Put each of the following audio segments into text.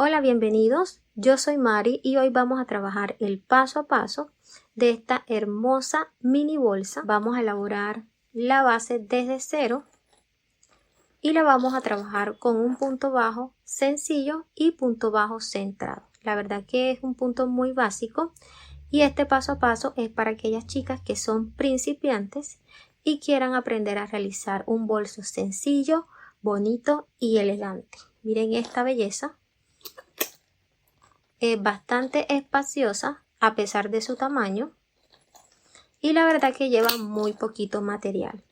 Hola, bienvenidos. Yo soy Mari y hoy vamos a trabajar el paso a paso de esta hermosa mini bolsa. Vamos a elaborar la base desde cero y la vamos a trabajar con un punto bajo sencillo y punto bajo centrado. La verdad que es un punto muy básico y este paso a paso es para aquellas chicas que son principiantes y quieran aprender a realizar un bolso sencillo, bonito y elegante. Miren esta belleza. Es bastante espaciosa a pesar de su tamaño y la verdad que lleva muy poquito material.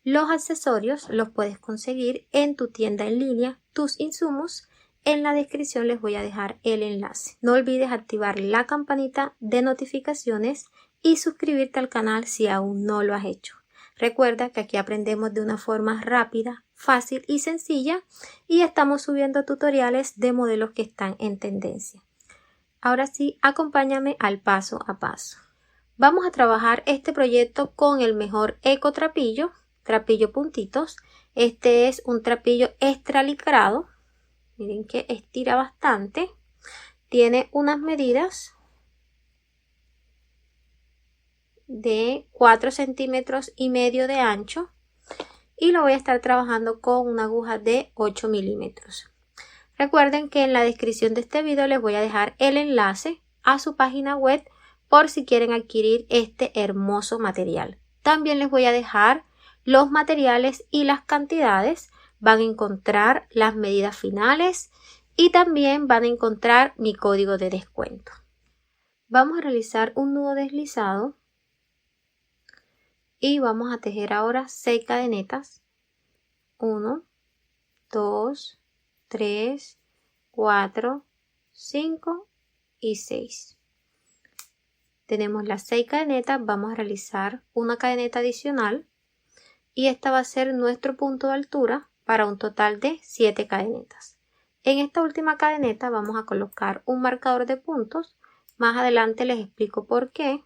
Los accesorios los puedes conseguir en tu tienda en línea Tus Insumos. En la descripción les voy a dejar el enlace. No olvides activar la campanita de notificaciones y suscribirte al canal si aún no lo has hecho. Recuerda que aquí aprendemos de una forma rápida, fácil y sencilla y estamos subiendo tutoriales de modelos que están en tendencia. Ahora sí, acompáñame al paso a paso. Vamos a trabajar este proyecto con el mejor eco trapillo, trapillo puntitos. Este es un trapillo extra licrado. Miren que estira bastante. Tiene unas medidas de 4,5 centímetros de ancho y lo voy a estar trabajando con una aguja de 8 milímetros. Recuerden que en la descripción de este video les voy a dejar el enlace a su página web por si quieren adquirir este hermoso material. También les voy a dejar los materiales y las cantidades. Van a encontrar las medidas finales y también van a encontrar mi código de descuento. Vamos a realizar un nudo deslizado y vamos a tejer ahora 6 cadenetas. 1, 2, 3, 4, 5 y 6. Tenemos las 6 cadenetas, vamos a realizar una cadeneta adicional y esta va a ser nuestro punto de altura para un total de 7 cadenetas. En esta última cadeneta vamos a colocar un marcador de puntos, más adelante les explico por qué.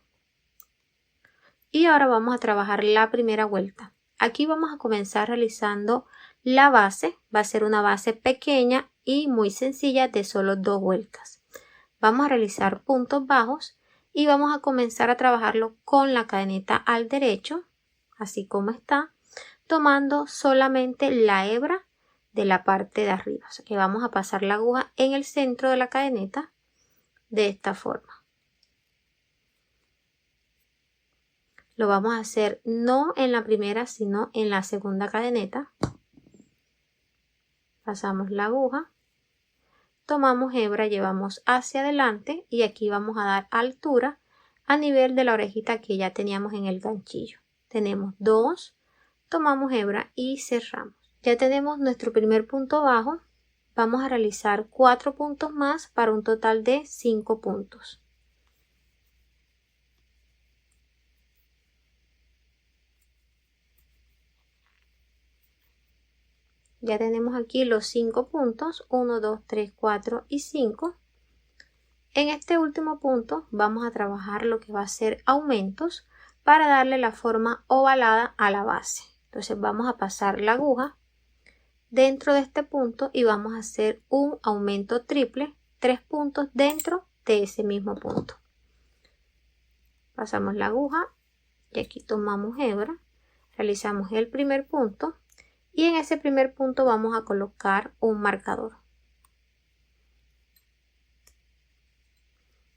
Y ahora vamos a trabajar la primera vuelta. Aquí vamos a comenzar realizando la base, va a ser una base pequeña y muy sencilla de solo 2 vueltas. Vamos a realizar puntos bajos y vamos a comenzar a trabajarlo con la cadeneta al derecho, así como está, tomando solamente la hebra de la parte de arriba. O sea que vamos a pasar la aguja en el centro de la cadeneta de esta forma. Lo vamos a hacer no en la primera, sino en la segunda cadeneta. Pasamos la aguja, tomamos hebra, llevamos hacia adelante y aquí vamos a dar altura a nivel de la orejita que ya teníamos en el ganchillo. Tenemos 2, tomamos hebra y cerramos. Ya tenemos nuestro primer punto bajo. Vamos a realizar 4 puntos más para un total de 5 puntos. Ya tenemos aquí los 5 puntos, 1, 2, 3, 4 y 5. En este último punto vamos a trabajar lo que va a ser aumentos para darle la forma ovalada a la base. Entonces vamos a pasar la aguja dentro de este punto y vamos a hacer un aumento triple, 3 puntos dentro de ese mismo punto. Pasamos la aguja y aquí tomamos hebra, realizamos el primer punto. Y en ese primer punto vamos a colocar un marcador.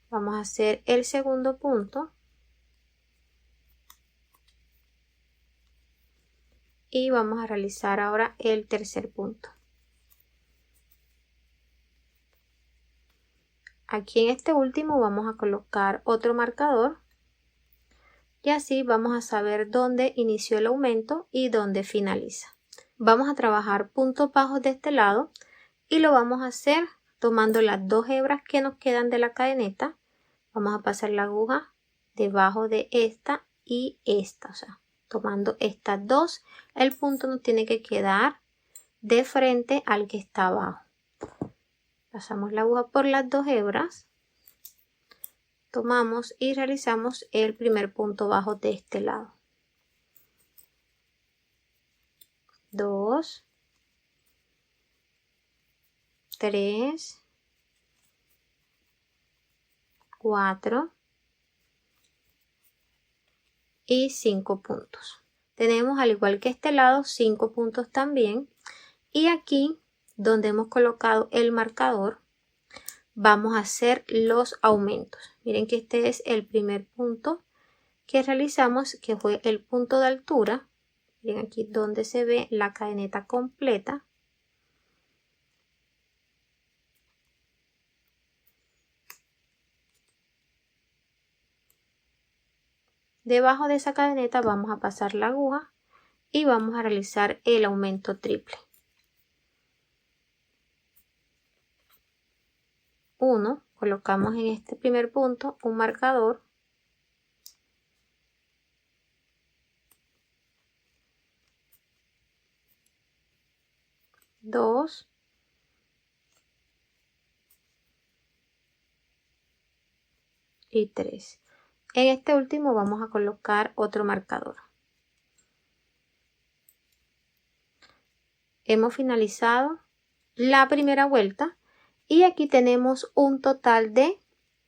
Vamos a hacer el segundo punto. Y vamos a realizar ahora el tercer punto. Aquí en este último vamos a colocar otro marcador. Y así vamos a saber dónde inició el aumento y dónde finaliza. Vamos a trabajar puntos bajos de este lado y lo vamos a hacer tomando las 2 hebras que nos quedan de la cadeneta. Vamos a pasar la aguja debajo de esta y esta, o sea, tomando estas 2, el punto nos tiene que quedar de frente al que está abajo. Pasamos la aguja por las 2 hebras, tomamos y realizamos el primer punto bajo de este lado. 2, 3, 4 y 5 puntos. Tenemos, al igual que este lado, 5 puntos también. Y aquí, donde hemos colocado el marcador, vamos a hacer los aumentos. Miren que este es el primer punto que realizamos, que fue el punto de altura. Miren aquí donde se ve la cadeneta completa. Debajo de esa cadeneta vamos a pasar la aguja y vamos a realizar el aumento triple. 1, colocamos en este primer punto un marcador. 2, y 3. En este último vamos a colocar otro marcador. Hemos finalizado la primera vuelta y aquí tenemos un total de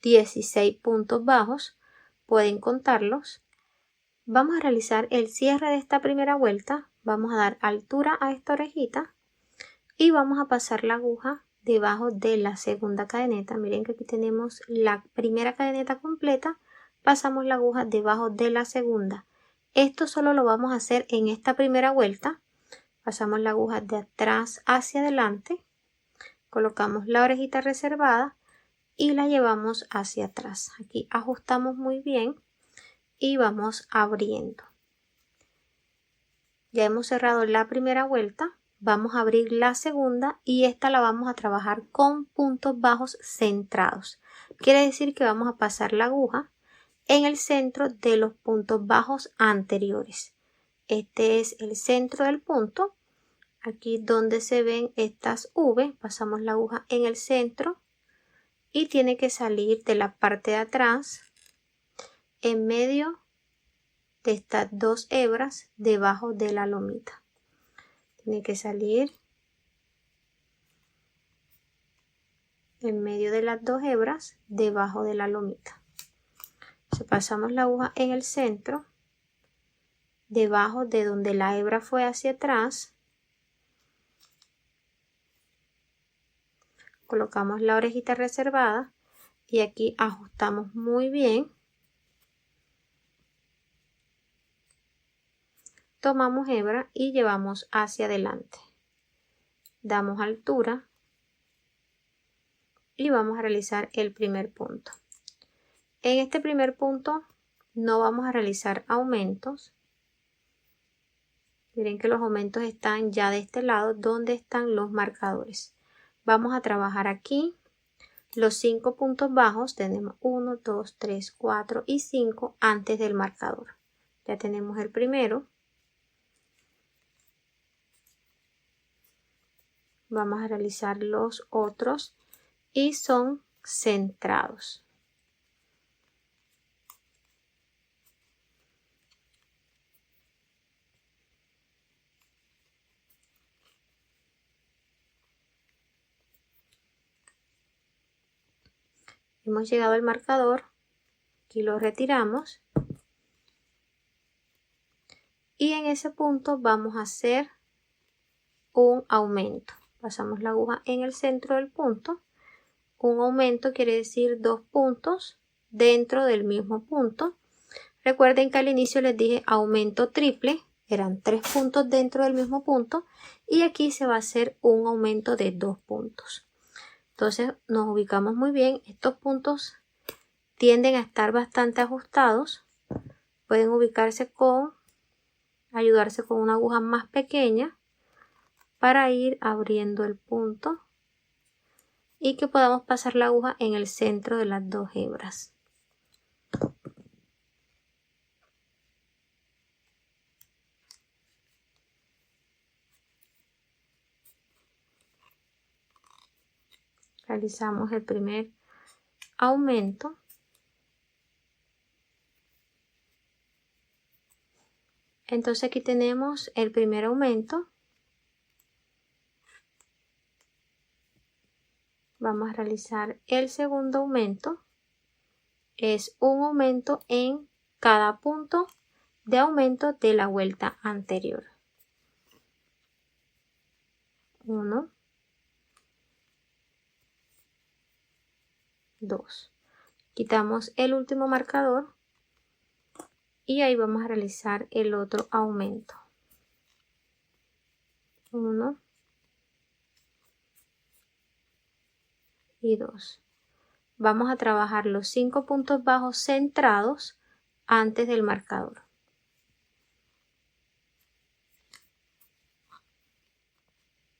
16 puntos bajos. Pueden contarlos. Vamos a realizar el cierre de esta primera vuelta. Vamos a dar altura a esta orejita y vamos a pasar la aguja debajo de la segunda cadeneta. Miren que aquí tenemos la primera cadeneta completa. Pasamos la aguja debajo de la segunda. Esto solo lo vamos a hacer en esta primera vuelta. Pasamos la aguja de atrás hacia adelante, colocamos la orejita reservada y la llevamos hacia atrás. Aquí ajustamos muy bien y vamos abriendo. Ya hemos cerrado la primera vuelta, vamos a abrir la segunda y esta la vamos a trabajar con puntos bajos centrados. Quiere decir que vamos a pasar la aguja en el centro de los puntos bajos anteriores. Este es el centro del punto. Aquí donde se ven estas V, pasamos la aguja en el centro y tiene que salir de la parte de atrás en medio de estas dos hebras debajo de la lomita. Tiene que salir en medio de las dos hebras debajo de la lomita. Entonces pasamos la aguja en el centro, debajo de donde la hebra fue hacia atrás. Colocamos la orejita reservada y aquí ajustamos muy bien. Tomamos hebra y llevamos hacia adelante. Damos altura y vamos a realizar el primer punto. En este primer punto no vamos a realizar aumentos. Miren que los aumentos están ya de este lado donde están los marcadores. Vamos a trabajar aquí los 5 puntos bajos. Tenemos 1, 2, 3, 4 y 5 antes del marcador. Ya tenemos el primero. Vamos a realizar los otros y son centrados. Hemos llegado al marcador, aquí lo retiramos y en ese punto vamos a hacer un aumento. Pasamos la aguja en el centro del punto. Un aumento quiere decir 2 puntos dentro del mismo punto. Recuerden que al inicio les dije aumento triple, eran 3 puntos dentro del mismo punto y aquí se va a hacer un aumento de 2 puntos. Entonces nos ubicamos muy bien. Estos puntos tienden a estar bastante ajustados. Pueden ayudarse con una aguja más pequeña para ir abriendo el punto y que podamos pasar la aguja en el centro de las dos hebras. Realizamos el primer aumento. Entonces aquí tenemos el primer aumento. Vamos a realizar el segundo aumento. es un aumento en cada punto de aumento de la vuelta anterior. 1, 2. Quitamos el último marcador y ahí vamos a realizar el otro aumento. 1 y 2. Vamos a trabajar los 5 puntos bajos centrados antes del marcador.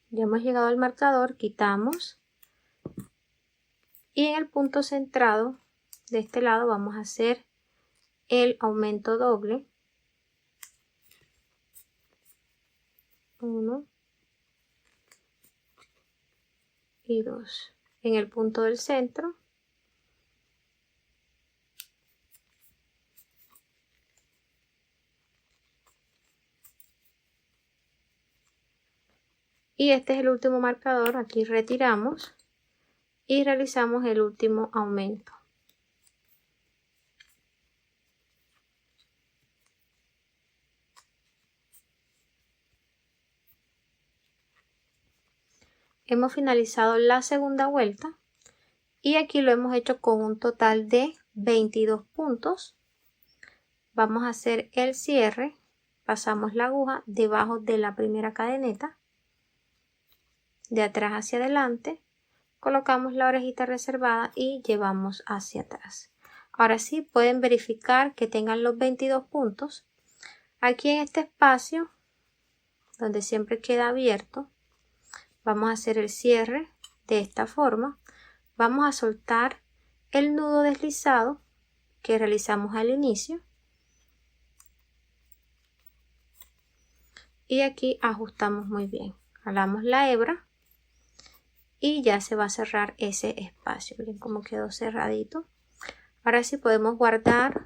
Ya hemos llegado al marcador, quitamos y en el punto centrado de este lado vamos a hacer el aumento doble. 1 y 2. En el punto del centro y este es el último marcador. Aquí retiramos y realizamos el último aumento. Hemos finalizado la segunda vuelta y aquí lo hemos hecho con un total de 22 puntos. Vamos a hacer el cierre, pasamos la aguja debajo de la primera cadeneta, de atrás hacia adelante, colocamos la orejita reservada y llevamos hacia atrás. Ahora sí pueden verificar que tengan los 22 puntos. Aquí en este espacio, donde siempre queda abierto, vamos a hacer el cierre de esta forma. Vamos a soltar el nudo deslizado que realizamos al inicio. Y aquí ajustamos muy bien. Jalamos la hebra y ya se va a cerrar ese espacio. Miren cómo quedó cerradito. Ahora sí podemos guardar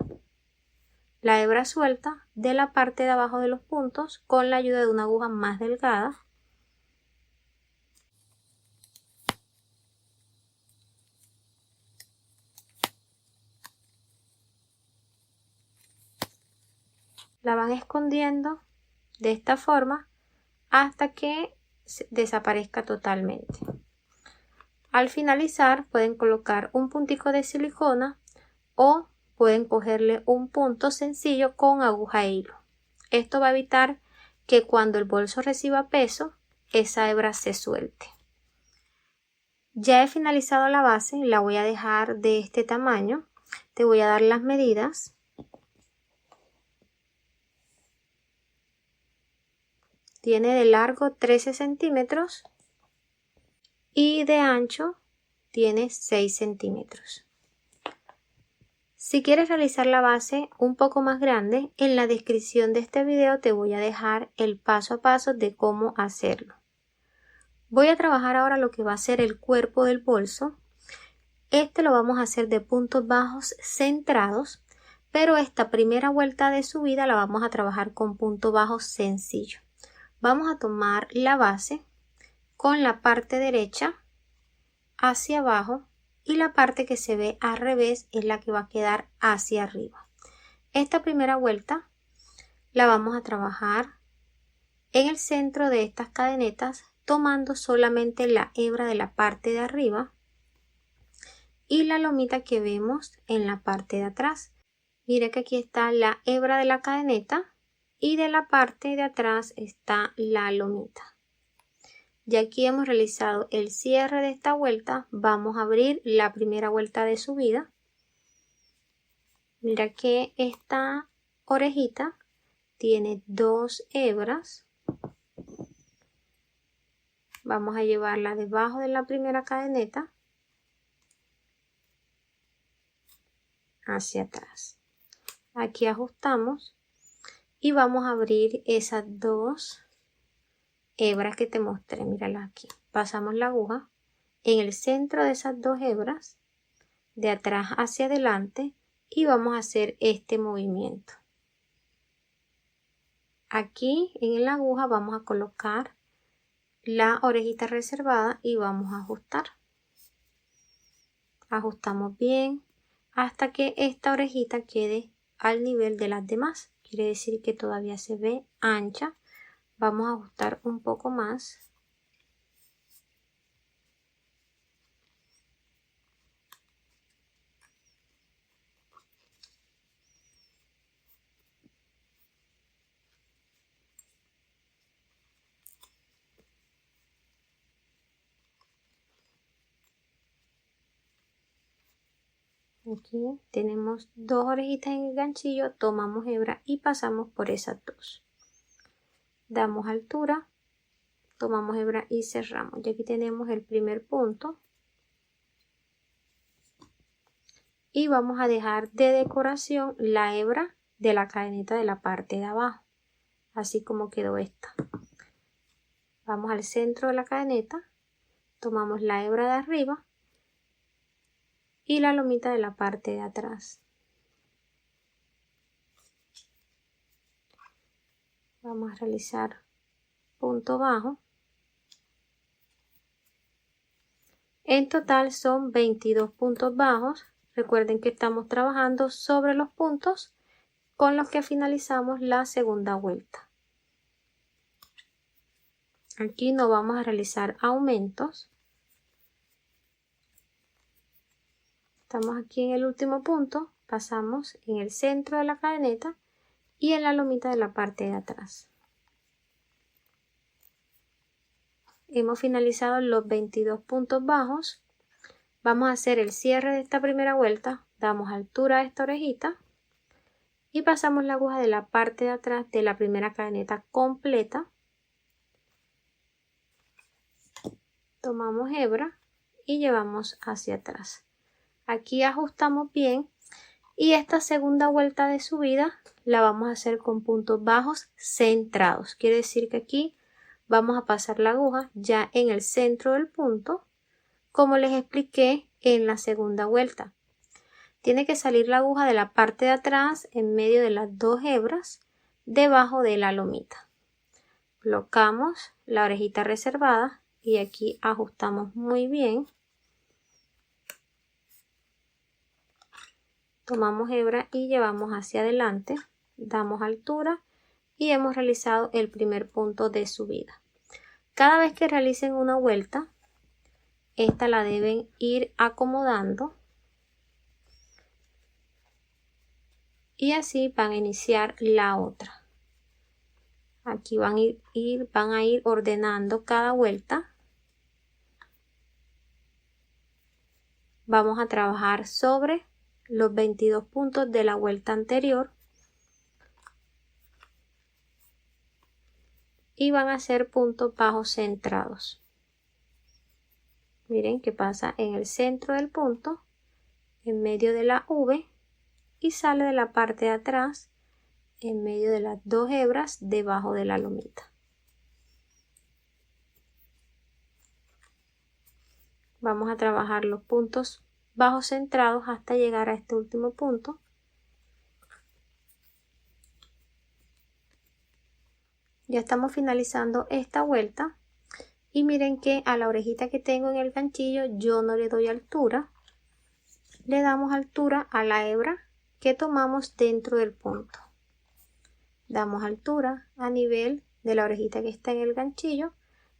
la hebra suelta de la parte de abajo de los puntos con la ayuda de una aguja más delgada. La van escondiendo de esta forma hasta que desaparezca totalmente. Al finalizar pueden colocar un puntico de silicona o pueden cogerle un punto sencillo con aguja e hilo. Esto va a evitar que cuando el bolso reciba peso, esa hebra se suelte. Ya he finalizado la base, la voy a dejar de este tamaño. Te voy a dar las medidas. Tiene de largo 13 centímetros y de ancho tiene 6 centímetros. Si quieres realizar la base un poco más grande, en la descripción de este video te voy a dejar el paso a paso de cómo hacerlo. Voy a trabajar ahora lo que va a ser el cuerpo del bolso. Este lo vamos a hacer de puntos bajos centrados, pero esta primera vuelta de subida la vamos a trabajar con punto bajo sencillo. Vamos a tomar la base con la parte derecha hacia abajo y la parte que se ve al revés es la que va a quedar hacia arriba. Esta primera vuelta la vamos a trabajar en el centro de estas cadenetas, tomando solamente la hebra de la parte de arriba y la lomita que vemos en la parte de atrás. Mira que aquí está la hebra de la cadeneta y de la parte de atrás está la lomita. Ya aquí hemos realizado el cierre de esta vuelta. Vamos a abrir la primera vuelta de subida. Mira que esta orejita tiene 2 hebras. Vamos a llevarla debajo de la primera cadeneta hacia atrás. Aquí ajustamos y vamos a abrir esas 2 hebras que te mostré. Mírala aquí. Pasamos la aguja en el centro de esas 2 hebras, de atrás hacia adelante, y vamos a hacer este movimiento. Aquí en la aguja vamos a colocar la orejita reservada y vamos a ajustar. Ajustamos bien. hasta que esta orejita quede al nivel de las demás. Quiere decir que todavía se ve ancha. Vamos a ajustar un poco más. Aquí tenemos dos orejitas en el ganchillo, tomamos hebra y pasamos por esas dos. Damos altura, tomamos hebra y cerramos. Y aquí tenemos el primer punto. Y vamos a dejar de decoración la hebra de la cadeneta de la parte de abajo, así como quedó esta. Vamos al centro de la cadeneta, tomamos la hebra de arriba y la lomita de la parte de atrás. Vamos a realizar punto bajo. En total son 22 puntos bajos. Recuerden que estamos trabajando sobre los puntos con los que finalizamos la segunda vuelta. Aquí no vamos a realizar aumentos. Estamos aquí en el último punto, pasamos en el centro de la cadeneta y en la lomita de la parte de atrás. Hemos finalizado los 22 puntos bajos. Vamos a hacer el cierre de esta primera vuelta, damos altura a esta orejita y pasamos la aguja de la parte de atrás de la primera cadeneta completa. Tomamos hebra y llevamos hacia atrás. Aquí ajustamos bien y esta segunda vuelta de subida la vamos a hacer con puntos bajos centrados. Quiere decir que aquí vamos a pasar la aguja ya en el centro del punto, como les expliqué en la segunda vuelta. Tiene que salir la aguja de la parte de atrás en medio de las dos hebras debajo de la lomita. Colocamos la orejita reservada y aquí ajustamos muy bien. Tomamos hebra y llevamos hacia adelante, damos altura y hemos realizado el primer punto de subida. Cada vez que realicen una vuelta, esta la deben ir acomodando y así van a iniciar la otra. Aquí van a ir ordenando cada vuelta. Vamos a trabajar sobre los 22 puntos de la vuelta anterior y van a ser puntos bajos centrados. Miren que pasa en el centro del punto, en medio de la V y sale de la parte de atrás en medio de las dos hebras debajo de la lomita. Vamos a trabajar los puntos bajos centrados hasta llegar a este último punto. Ya estamos finalizando esta vuelta y miren que a la orejita que tengo en el ganchillo yo no le doy altura, le damos altura a la hebra que tomamos dentro del punto. Damos altura a nivel de la orejita que está en el ganchillo,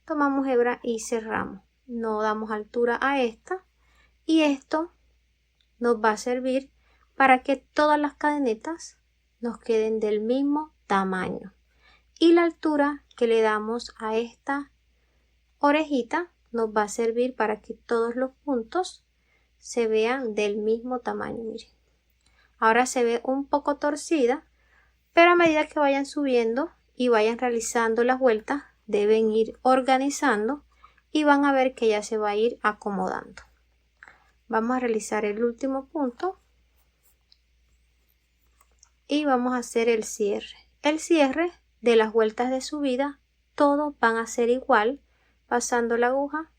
tomamos hebra y cerramos. No damos altura a esta y esto nos va a servir para que todas las cadenetas nos queden del mismo tamaño. Y la altura que le damos a esta orejita nos va a servir para que todos los puntos se vean del mismo tamaño. Miren. Ahora se ve un poco torcida, pero a medida que vayan subiendo y vayan realizando las vueltas, deben ir organizando y van a ver que ya se va a ir acomodando. Vamos a realizar el último punto y vamos a hacer el cierre. El cierre de las vueltas de subida, todos van a ser igual, pasando la aguja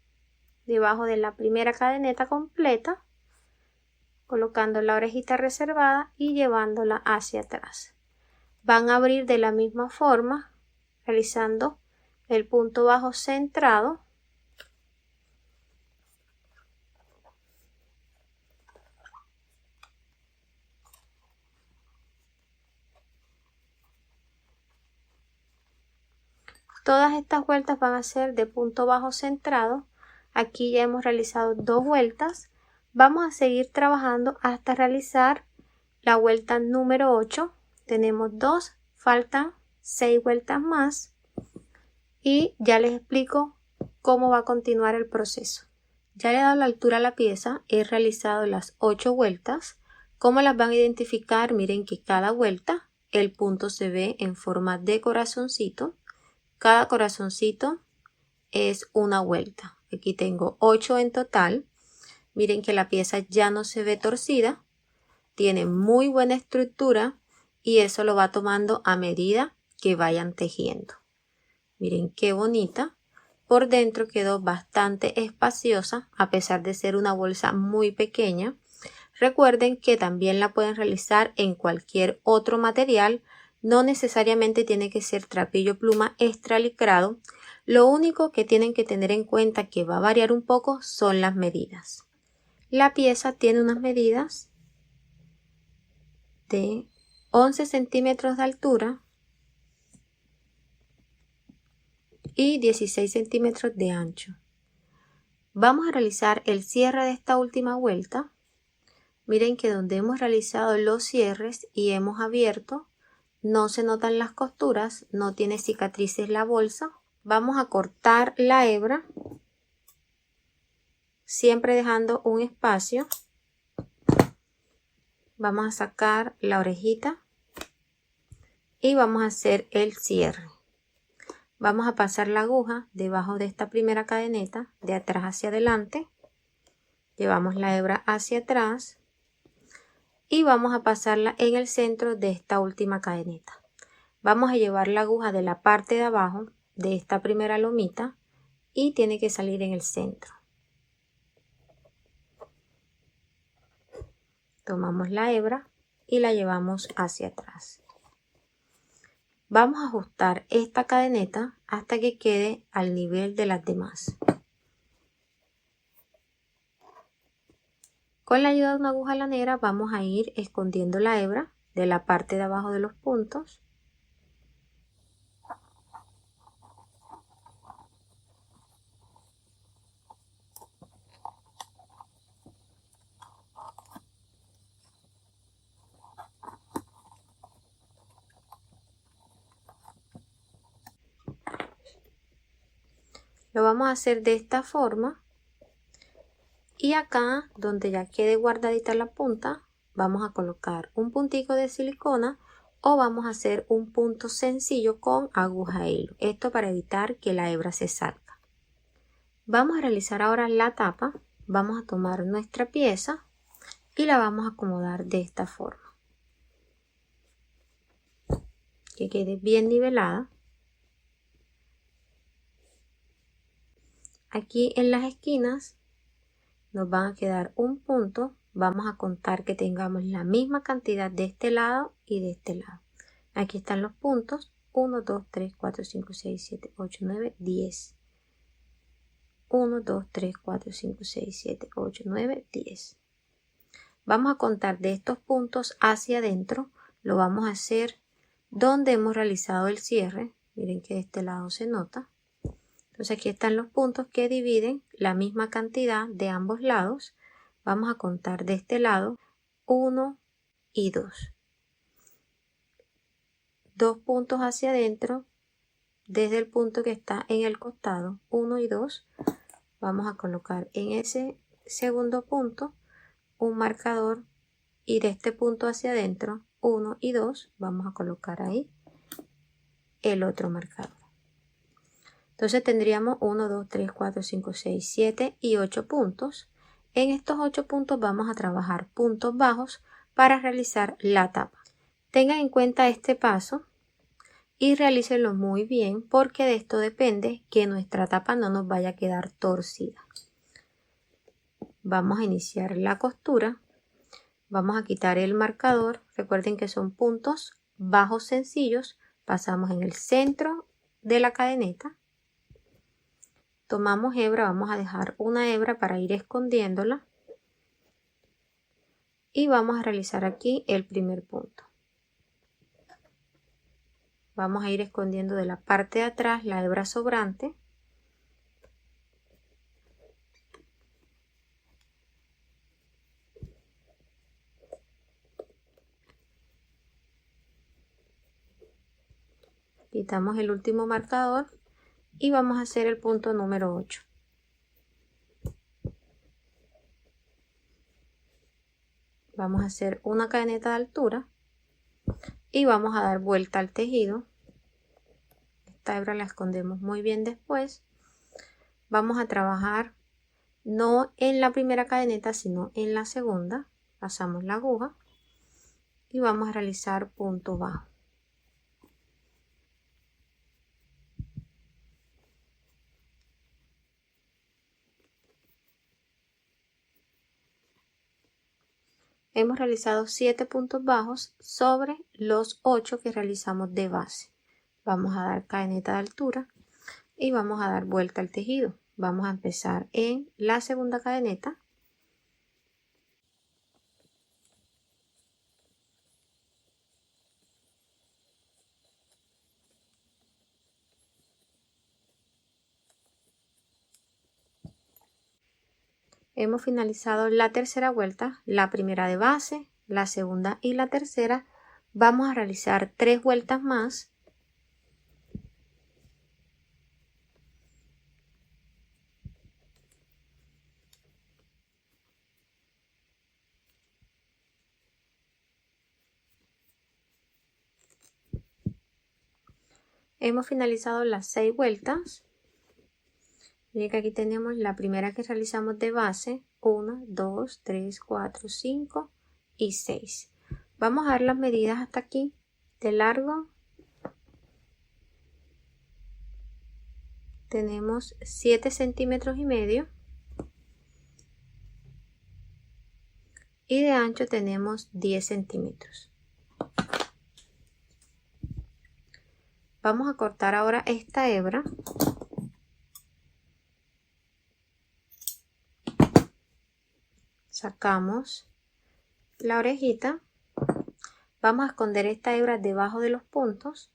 debajo de la primera cadeneta completa, colocando la orejita reservada y llevándola hacia atrás. Van a abrir de la misma forma, realizando el punto bajo centrado. Todas estas vueltas van a ser de punto bajo centrado. Aquí ya hemos realizado 2 vueltas. Vamos a seguir trabajando hasta realizar la vuelta número 8. Tenemos 2, faltan 6 vueltas más y ya les explico cómo va a continuar el proceso. Ya le he dado la altura a la pieza, he realizado las 8 vueltas. ¿Cómo las van a identificar? Miren que cada vuelta el punto se ve en forma de corazoncito. Cada corazoncito es una vuelta. Aquí tengo 8 en total. Miren que la pieza ya no se ve torcida. Tiene muy buena estructura y eso lo va tomando a medida que vayan tejiendo. Miren qué bonita. Por dentro quedó bastante espaciosa a pesar de ser una bolsa muy pequeña. Recuerden que también la pueden realizar en cualquier otro material. No necesariamente tiene que ser trapillo pluma extra licrado. Lo único que tienen que tener en cuenta que va a variar un poco son las medidas. La pieza tiene unas medidas de 11 centímetros de altura y 16 centímetros de ancho. Vamos a realizar el cierre de esta última vuelta. Miren que donde hemos realizado los cierres y hemos abierto, no se notan las costuras, no tiene cicatrices la bolsa. Vamos a cortar la hebra, siempre dejando un espacio. Vamos a sacar la orejita y vamos a hacer el cierre. Vamos a pasar la aguja debajo de esta primera cadeneta, de atrás hacia adelante. Llevamos la hebra hacia atrás y vamos a pasarla en el centro de esta última cadeneta. Vamos a llevar la aguja de la parte de abajo de esta primera lomita y tiene que salir en el centro. Tomamos la hebra y la llevamos hacia atrás. Vamos a ajustar esta cadeneta hasta que quede al nivel de las demás. Con la ayuda de una aguja lanera vamos a ir escondiendo la hebra de la parte de abajo de los puntos. Lo vamos a hacer de esta forma. Y acá, donde ya quede guardadita la punta, vamos a colocar un puntico de silicona o vamos a hacer un punto sencillo con aguja hilo. Esto para evitar que la hebra se salga. Vamos a realizar ahora la tapa. Vamos a tomar nuestra pieza y la vamos a acomodar de esta forma. Que quede bien nivelada. Aquí en las esquinas nos van a quedar un punto. Vamos a contar que tengamos la misma cantidad de este lado y de este lado. Aquí están los puntos. 1, 2, 3, 4, 5, 6, 7, 8, 9, 10. 1, 2, 3, 4, 5, 6, 7, 8, 9, 10. Vamos a contar de estos puntos hacia adentro. Lo vamos a hacer donde hemos realizado el cierre. Miren que de este lado se nota. Entonces aquí están los puntos que dividen la misma cantidad de ambos lados. Vamos a contar de este lado 1 y 2. 2 puntos hacia adentro desde el punto que está en el costado, 1 y 2. Vamos a colocar en ese segundo punto un marcador y de este punto hacia adentro, 1 y 2, vamos a colocar ahí el otro marcador. Entonces tendríamos 1, 2, 3, 4, 5, 6, 7 y 8 puntos. En estos 8 puntos vamos a trabajar puntos bajos para realizar la tapa. Tengan en cuenta este paso y realícenlo muy bien porque de esto depende que nuestra tapa no nos vaya a quedar torcida. Vamos a iniciar la costura. Vamos a quitar el marcador. Recuerden que son puntos bajos sencillos. Pasamos en el centro de la cadeneta. Tomamos hebra, vamos a dejar una hebra para ir escondiéndola. Y vamos a realizar aquí el primer punto. Vamos a ir escondiendo de la parte de atrás la hebra sobrante. Quitamos el último marcador y vamos a hacer el punto número 8. Vamos a hacer una cadeneta de altura y vamos a dar vuelta al tejido. Esta hebra la escondemos muy bien después. Vamos a trabajar no en la primera cadeneta, sino en la segunda. Pasamos la aguja y vamos a realizar punto bajo. Hemos realizado 7 puntos bajos sobre los 8 que realizamos de base. Vamos a dar cadeneta de altura y vamos a dar vuelta al tejido. Vamos a empezar en la segunda cadeneta. Hemos finalizado la tercera vuelta, la primera de base, la segunda y la tercera. Vamos a realizar 3 vueltas más. Hemos finalizado las 6 vueltas. Miren que aquí tenemos la primera que realizamos de base, 1, 2, 3, 4, 5 y 6. Vamos a dar las medidas hasta aquí de largo. Tenemos 7 centímetros y medio y de ancho tenemos 10 centímetros. Vamos a cortar ahora esta hebra. Sacamos la orejita. Vamos a esconder esta hebra debajo de los puntos.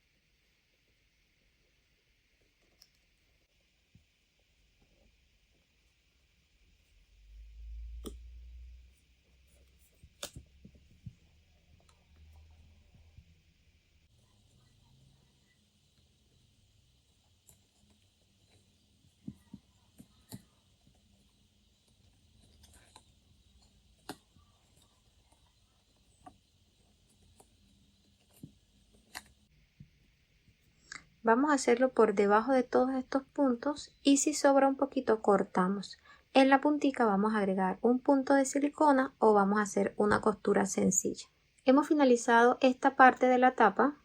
Vamos a hacerlo por debajo de todos estos puntos y si sobra un poquito cortamos. En la puntica vamos a agregar un punto de silicona o vamos a hacer una costura sencilla. Hemos finalizado esta parte de la tapa.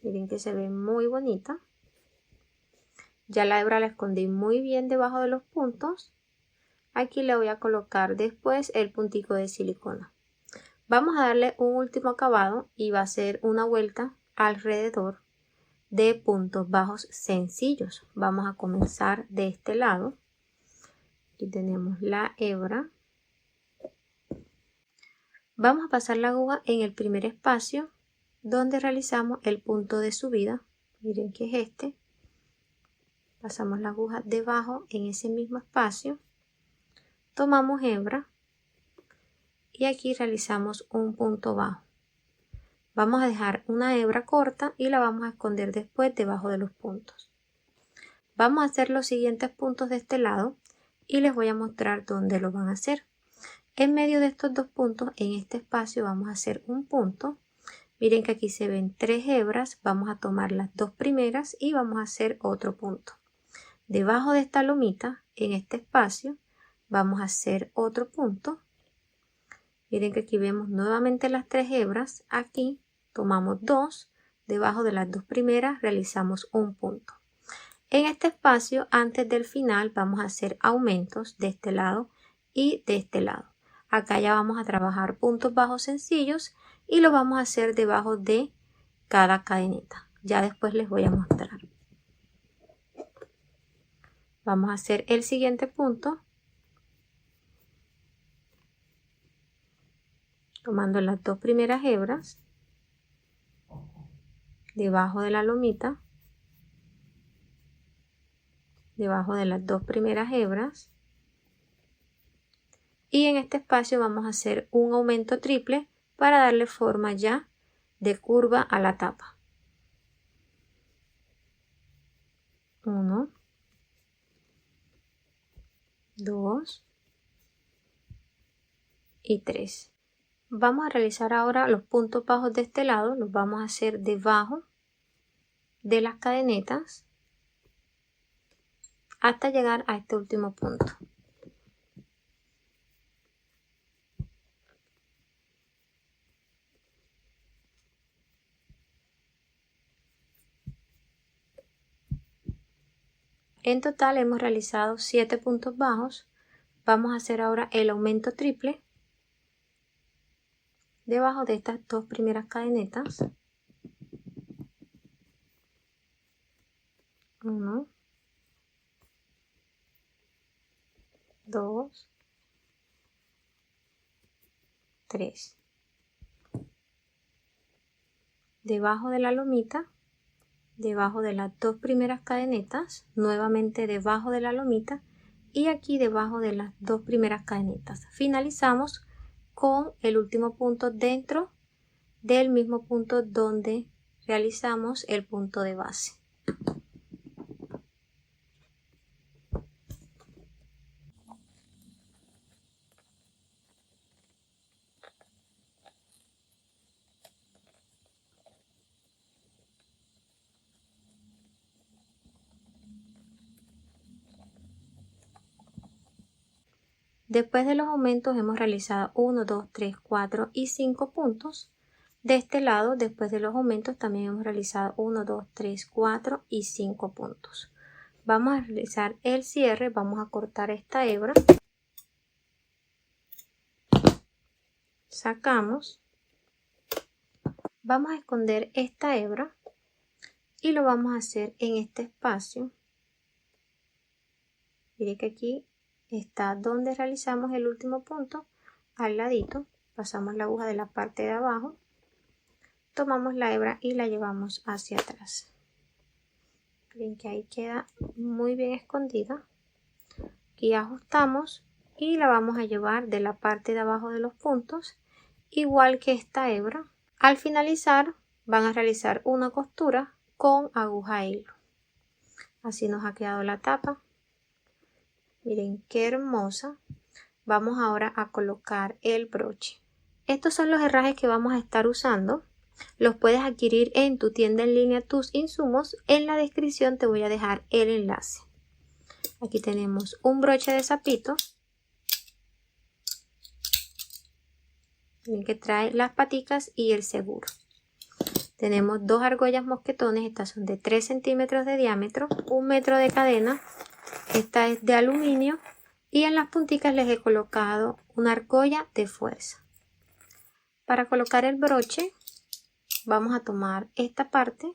Miren que se ve muy bonita. Ya la hebra la escondí muy bien debajo de los puntos. Aquí le voy a colocar después el puntico de silicona. Vamos a darle un último acabado y va a ser una vuelta alrededor de puntos bajos sencillos. Vamos a comenzar de este lado. Aquí tenemos la hebra. Vamos a pasar la aguja en el primer espacio donde realizamos el punto de subida. Miren que es este. Pasamos la aguja debajo en ese mismo espacio. Tomamos hebra y aquí realizamos un punto bajo. Vamos a dejar una hebra corta y la vamos a esconder después debajo de los puntos. Vamos a hacer los siguientes puntos de este lado y les voy a mostrar dónde lo van a hacer. En medio de estos dos puntos, en este espacio, vamos a hacer un punto. Miren que aquí se ven 3 hebras. Vamos a tomar las 2 primeras y vamos a hacer otro punto. Debajo de esta lomita, en este espacio, vamos a hacer otro punto. Miren que aquí vemos nuevamente las 3 hebras. Aquí tomamos 2. Debajo de las 2 primeras realizamos un punto. En este espacio, antes del final, vamos a hacer aumentos de este lado y de este lado. Acá ya vamos a trabajar puntos bajos sencillos y lo vamos a hacer debajo de cada cadeneta. Ya después les voy a mostrar. Vamos a hacer el siguiente punto. Tomando las 2 primeras hebras. debajo de la lomita, debajo de las dos primeras hebras, y en este espacio vamos a hacer un aumento triple para darle forma ya de curva a la tapa. 1, 2 y 3. Vamos a realizar ahora los puntos bajos de este lado, los vamos a hacer debajo de las cadenetas hasta llegar a este último punto. En total hemos realizado 7 puntos bajos. Vamos a hacer ahora el aumento triple debajo de estas dos primeras cadenetas. 1, 2, 3. Debajo de la lomita, debajo de las dos primeras cadenetas, nuevamente debajo de la lomita y aquí debajo de las dos primeras cadenetas. Finalizamos con el último punto dentro del mismo punto donde realizamos el punto de base. Después de los aumentos hemos realizado 1, 2, 3, 4 y 5 puntos. De este lado, después de los aumentos, también hemos realizado 1, 2, 3, 4 y 5 puntos. Vamos a realizar el cierre, vamos a cortar esta hebra. Sacamos. Vamos a esconder esta hebra y lo vamos a hacer en este espacio. Mire que aquí está donde realizamos el último punto, al ladito. Pasamos la aguja de la parte de abajo, tomamos la hebra y la llevamos hacia atrás. Miren que ahí queda muy bien escondida. Aquí ajustamos y la vamos a llevar de la parte de abajo de los puntos, igual que esta hebra. Al finalizar van a realizar una costura con aguja hilo. Así nos ha quedado la tapa. Miren qué hermosa. Vamos ahora a colocar el broche. Estos son los herrajes que vamos a estar usando. Los puedes adquirir en tu tienda en línea Tus Insumos. En la descripción te voy a dejar el enlace. Aquí tenemos un broche de sapito. Miren que trae las paticas y el seguro. Tenemos dos argollas mosquetones. Estas son de 3 centímetros de diámetro. 1 metro de cadena. Esta es de aluminio y en las punticas les he colocado una argolla de fuerza. Para colocar el broche vamos a tomar esta parte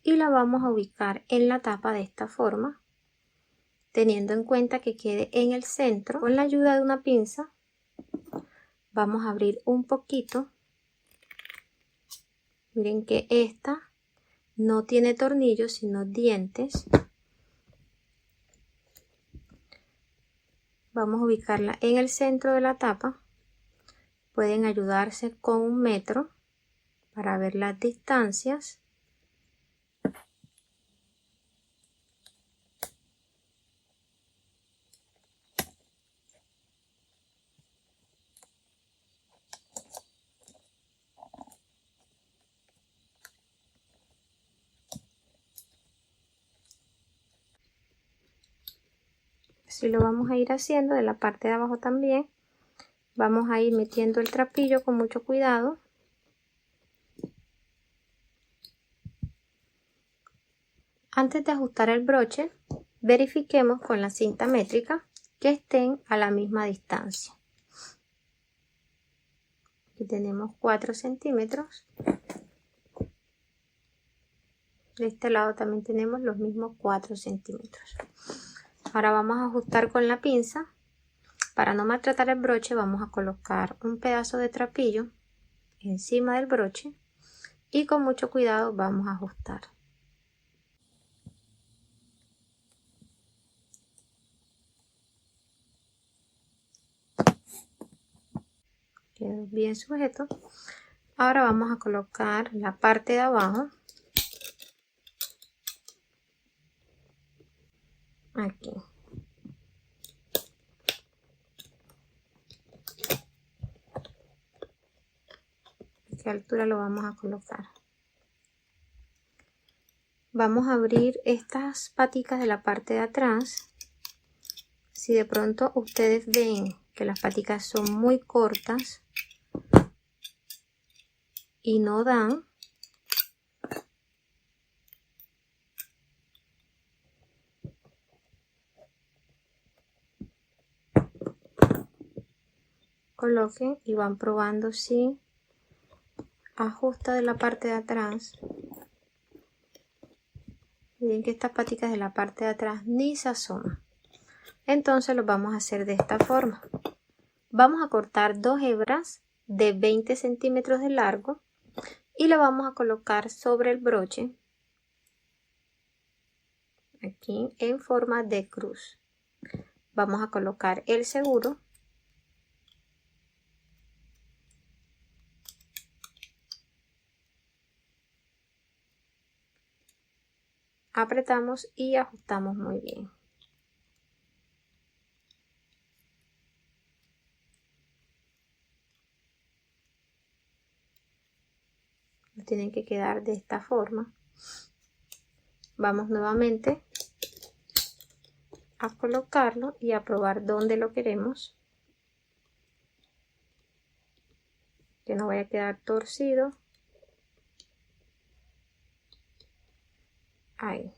y la vamos a ubicar en la tapa de esta forma, teniendo en cuenta que quede en el centro. Con la ayuda de una pinza vamos a abrir un poquito. Miren que esta no tiene tornillos sino dientes. Vamos a ubicarla en el centro de la tapa. Pueden ayudarse con 1 metro para ver las distancias. Así lo vamos a ir haciendo de la parte de abajo también. Vamos a ir metiendo el trapillo con mucho cuidado. Antes de ajustar el broche, verifiquemos con la cinta métrica que estén a la misma distancia. Aquí tenemos 4 centímetros. De este lado también tenemos los mismos 4 centímetros. Ahora vamos a ajustar con la pinza. Para no maltratar el broche vamos a colocar un pedazo de trapillo encima del broche y con mucho cuidado vamos a ajustar. Quedó bien sujeto. Ahora vamos a colocar la parte de abajo aquí. ¿A qué altura lo vamos a colocar? Vamos a abrir estas paticas de la parte de atrás. Si de pronto ustedes ven que las paticas son muy cortas y no dan, coloquen y van probando si ajusta de la parte de atrás. Miren que estas paticas de la parte de atrás ni se asoman. Entonces lo vamos a hacer de esta forma. Vamos a cortar 2 hebras de 20 centímetros de largo y lo vamos a colocar sobre el broche aquí en forma de cruz. Vamos a colocar el seguro. Apretamos y ajustamos muy bien. Tienen que quedar de esta forma. Vamos nuevamente a colocarlo y a probar dónde lo queremos, que no vaya a quedar torcido. Ahí.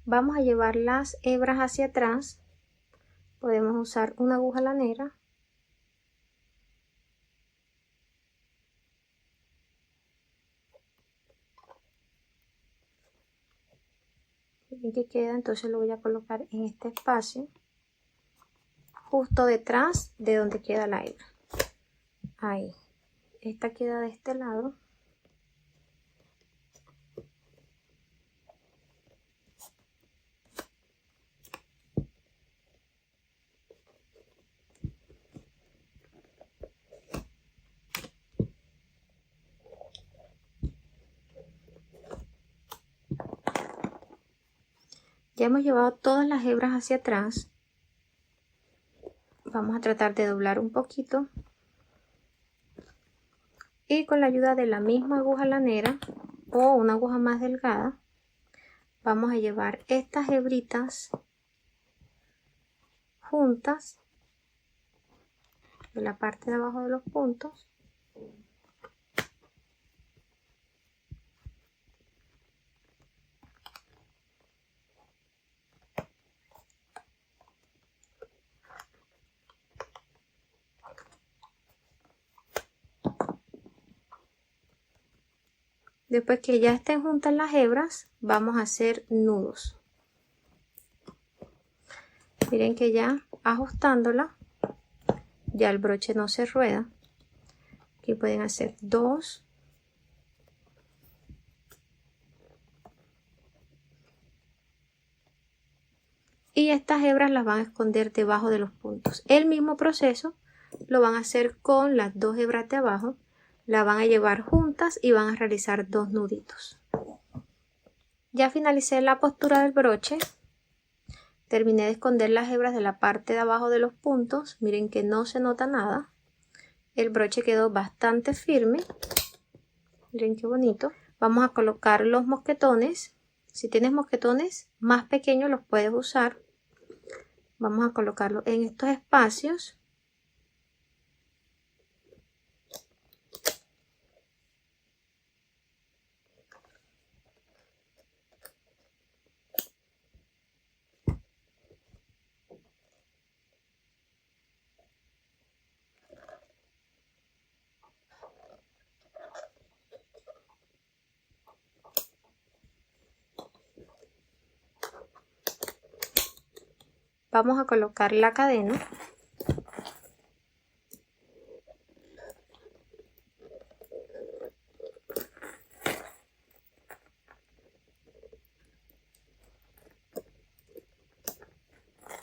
Vamos a llevar las hebras hacia atrás. Podemos usar una aguja lanera. Bien que queda, entonces lo voy a colocar en este espacio, justo detrás de donde queda la hebra. Ahí. Esta queda de este lado. Ya hemos llevado todas las hebras hacia atrás. Vamos a tratar de doblar un poquito. Y con la ayuda de la misma aguja lanera o una aguja más delgada, vamos a llevar estas hebritas juntas de la parte de abajo de los puntos. Después que ya estén juntas las hebras, vamos a hacer nudos. Miren que ya ajustándola, ya el broche no se rueda. Aquí pueden hacer 2. Y estas hebras las van a esconder debajo de los puntos. El mismo proceso lo van a hacer con las 2 hebras de abajo. La van a llevar juntas y van a realizar 2 nuditos. Ya finalicé la postura del broche. Terminé de esconder las hebras de la parte de abajo de los puntos. Miren que no se nota nada. El broche quedó bastante firme. Miren qué bonito. Vamos a colocar los mosquetones. Si tienes mosquetones más pequeños los puedes usar. Vamos a colocarlo en estos espacios. Vamos a colocar la cadena.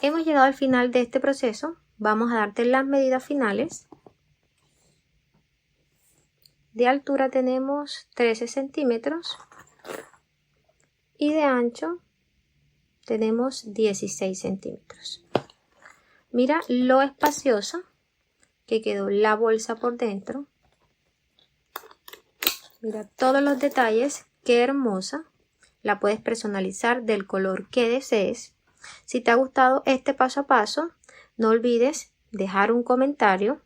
Hemos llegado al final de este proceso. Vamos a darte las medidas finales. De altura tenemos 13 centímetros y de ancho tenemos 16 centímetros. Mira lo espaciosa que quedó la bolsa por dentro. Mira todos los detalles, qué hermosa. La puedes personalizar del color que desees. Si te ha gustado este paso a paso, no olvides dejar un comentario,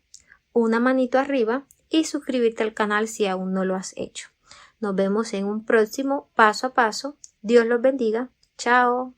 una manito arriba y suscribirte al canal si aún no lo has hecho. Nos vemos en un próximo paso a paso. Dios los bendiga. Chao.